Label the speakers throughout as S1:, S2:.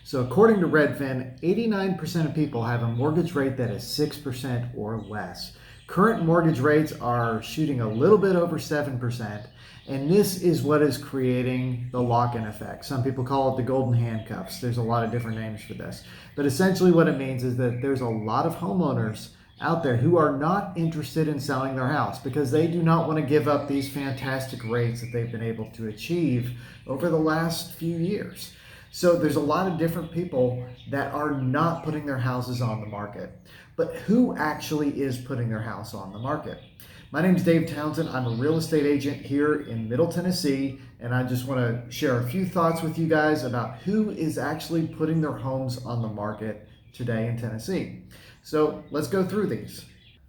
S1: So according to Redfin, 89% of people have a mortgage rate that is 6% or less. Current mortgage rates are shooting a little bit over 7%, and this is what is creating the lock-in effect. Some people call it the golden handcuffs. There's a lot of different names for this. But essentially what it means is that there's a lot of homeowners out there who are not interested in selling their house because they do not want to give up these fantastic rates that they've been able to achieve over the last few years. So there's a lot of different people that are not putting their houses on the market. But who actually is putting their house on the market? My name is Dave Townsend. I'm a real estate agent here in Middle Tennessee, and I just want to share a few thoughts with you guys about who is actually putting their homes on the market today in Tennessee. So let's go through these.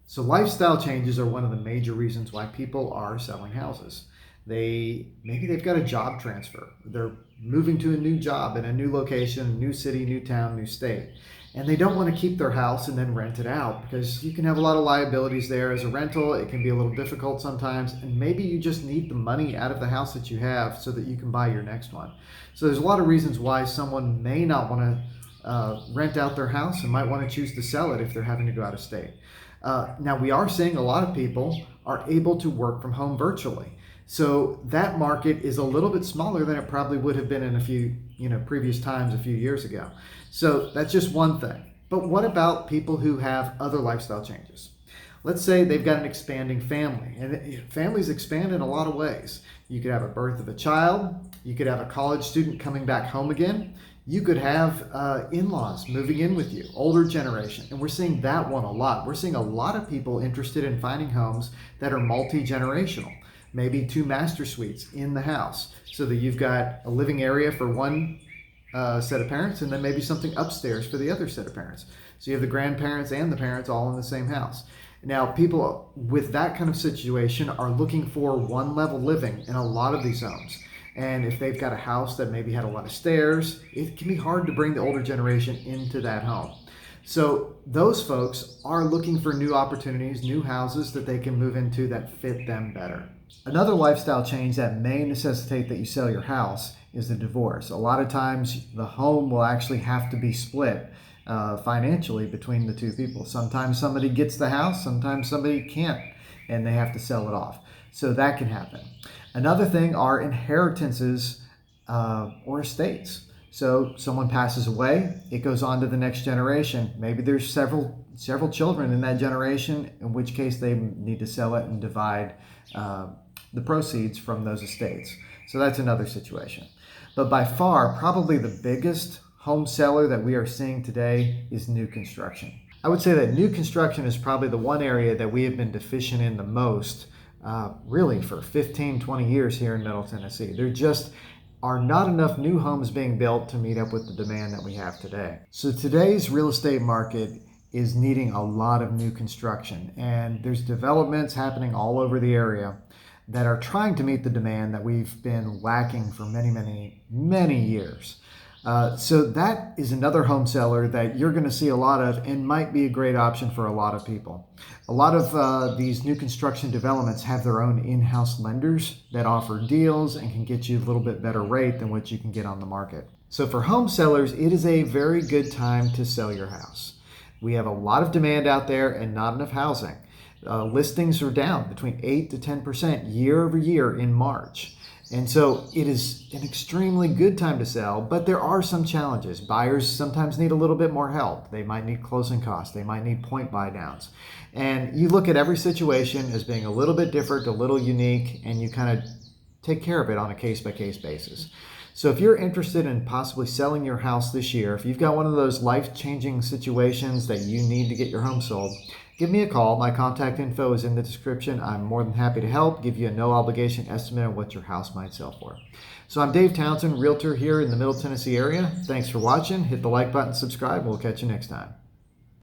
S1: So lifestyle changes are one of the major reasons why people are selling houses. Maybe they've got a job transfer. They're moving to a new job in a new location, new city, new town, new state. And they don't want to keep their house and then rent it out because you can have a lot of liabilities there as a rental. It can be a little difficult sometimes. And maybe you just need the money out of the house that you have so that you can buy your next one. So there's a lot of reasons why someone may not want to rent out their house and might want to choose to sell it if they're having to go out of state. Now we are seeing a lot of people are able to work from home virtually. So that market is a little bit smaller than it probably would have been in a few, previous times a few years ago. So that's just one thing. But what about people who have other lifestyle changes? Let's say they've got an expanding family, and families expand in a lot of ways. You could have a birth of a child. You could have a college student coming back home again. You could have in-laws moving in with you, older generation. And we're seeing that one a lot. We're seeing a lot of people interested in finding homes that are multi-generational. Maybe 2 master suites in the house so that you've got a living area for one set of parents and then maybe something upstairs for the other set of parents. So you have the grandparents and the parents all in the same house. Now, people with that kind of situation are looking for one-level living in a lot of these homes. And if they've got a house that maybe had a lot of stairs, it can be hard to bring the older generation into that home. So those folks are looking for new opportunities, new houses that they can move into that fit them better. Another lifestyle change that may necessitate that you sell your house is the divorce. A lot of times the home will actually have to be split financially between the two people. Sometimes somebody gets the house, sometimes somebody can't, and they have to sell it off. So that can happen. Another thing are inheritances or estates. So someone passes away, it goes on to the next generation. Maybe there's several children in that generation, in which case they need to sell it and divide the proceeds from those estates. So that's another situation. But by far, probably the biggest home seller that we are seeing today is new construction. I would say that new construction is probably the one area that we have been deficient in the most, really for 15, 20 years here in Middle Tennessee. There just are not enough new homes being built to meet up with the demand that we have today. So today's real estate market is needing a lot of new construction, and there's developments happening all over the area that are trying to meet the demand that we've been lacking for many years. So that is another home seller that you're going to see a lot of and might be a great option for a lot of people. A lot of these new construction developments have their own in-house lenders that offer deals and can get you a little bit better rate than what you can get on the market. So for home sellers, it is a very good time to sell your house. We have a lot of demand out there and not enough housing. Listings are down between 8 to 10% year over year in March. And so it is an extremely good time to sell, but there are some challenges. Buyers sometimes need a little bit more help. They might need closing costs. They might need point buy downs. And you look at every situation as being a little bit different, a little unique, and you kind of take care of it on a case-by-case basis. So if you're interested in possibly selling your house this year, if you've got one of those life-changing situations that you need to get your home sold, give me a call. My contact info is in the description. I'm more than happy to help, give you a no obligation estimate of what your house might sell for. So I'm Dave Townsend, realtor here in the Middle Tennessee area. Thanks for watching. Hit the like button, subscribe, and we'll catch you next time.